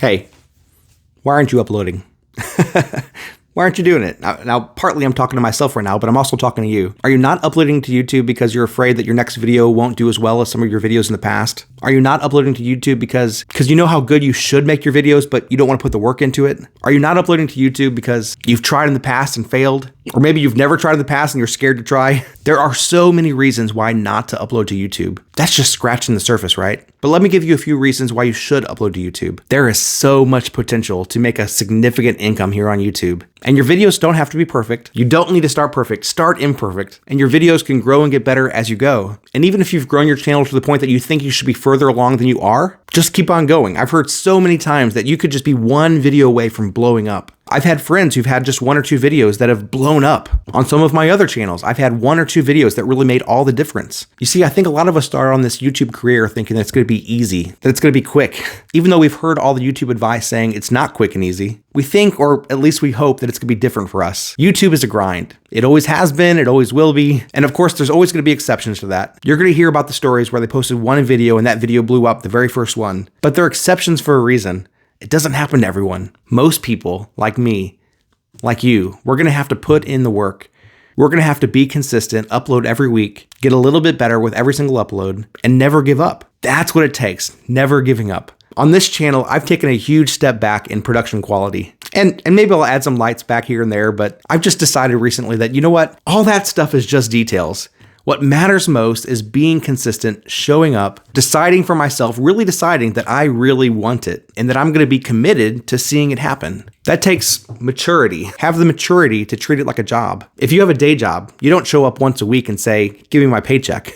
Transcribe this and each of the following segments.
Hey, why aren't you uploading? Why aren't you doing it? Now, partly I'm talking to myself right now, but I'm also talking to you. Are you not uploading to YouTube because you're afraid that your next video won't do as well as some of your videos in the past? Are you not uploading to YouTube because you know how good you should make your videos, but you don't want to put the work into it? Are you not uploading to YouTube because you've tried in the past and failed? Or maybe you've never tried in the past and you're scared to try? There are so many reasons why not to upload to YouTube. That's just scratching the surface, right? But let me give you a few reasons why you should upload to YouTube. There is so much potential to make a significant income here on YouTube. And your videos don't have to be perfect. You don't need to start perfect. Start imperfect. And your videos can grow and get better as you go. And even if you've grown your channel to the point that you think you should be further along than you are, just keep on going. I've heard so many times that you could just be one video away from blowing up. I've had friends who've had just one or two videos that have blown up. On some of my other channels, I've had one or two videos that really made all the difference. You see, I think a lot of us start on this YouTube career thinking that it's going to be easy, that it's going to be quick. Even though we've heard all the YouTube advice saying it's not quick and easy, we think, or at least we hope, that it's going to be different for us. YouTube is a grind. It always has been, it always will be. And of course, there's always going to be exceptions to that. You're going to hear about the stories where they posted one video and that video blew up, the very first one. But they're exceptions for a reason. It doesn't happen to everyone. Most people, like me, like you, we're going to have to put in the work. We're going to have to be consistent, upload every week, get a little bit better with every single upload, and never give up. That's what it takes, never giving up. On this channel, I've taken a huge step back in production quality. And maybe I'll add some lights back here and there, but I've just decided recently that, you know what? All that stuff is just details. What matters most is being consistent, showing up, deciding for myself, really deciding that I really want it and that I'm going to be committed to seeing it happen. That takes maturity. Have the maturity to treat it like a job. If you have a day job, you don't show up once a week and say, give me my paycheck.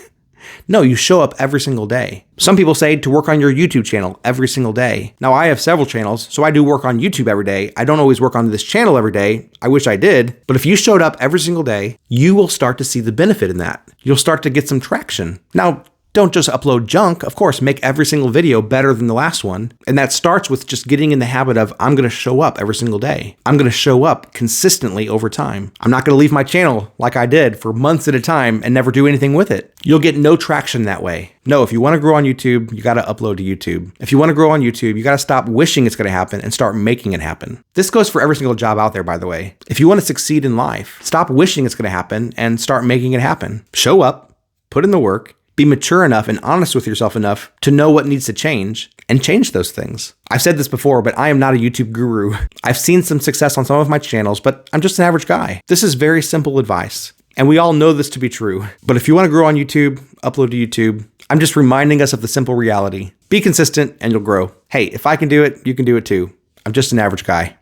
No, you show up every single day. Some people say to work on your YouTube channel every single day. Now, I have several channels, so I do work on YouTube every day. I don't always work on this channel every day. I wish I did. But if you showed up every single day, you will start to see the benefit in that. You'll start to get some traction. Now, don't just upload junk. Of course, make every single video better than the last one. And that starts with just getting in the habit of, I'm going to show up every single day. I'm going to show up consistently over time. I'm not going to leave my channel like I did for months at a time and never do anything with it. You'll get no traction that way. No, if you want to grow on YouTube, you got to upload to YouTube. If you want to grow on YouTube, you got to stop wishing it's going to happen and start making it happen. This goes for every single job out there, by the way. If you want to succeed in life, stop wishing it's going to happen and start making it happen. Show up, put in the work, be mature enough and honest with yourself enough to know what needs to change and change those things. I've said this before, but I am not a YouTube guru. I've seen some success on some of my channels, but I'm just an average guy. This is very simple advice. And we all know this to be true. But if you want to grow on YouTube, upload to YouTube. I'm just reminding us of the simple reality. Be consistent and you'll grow. Hey, if I can do it, you can do it too. I'm just an average guy.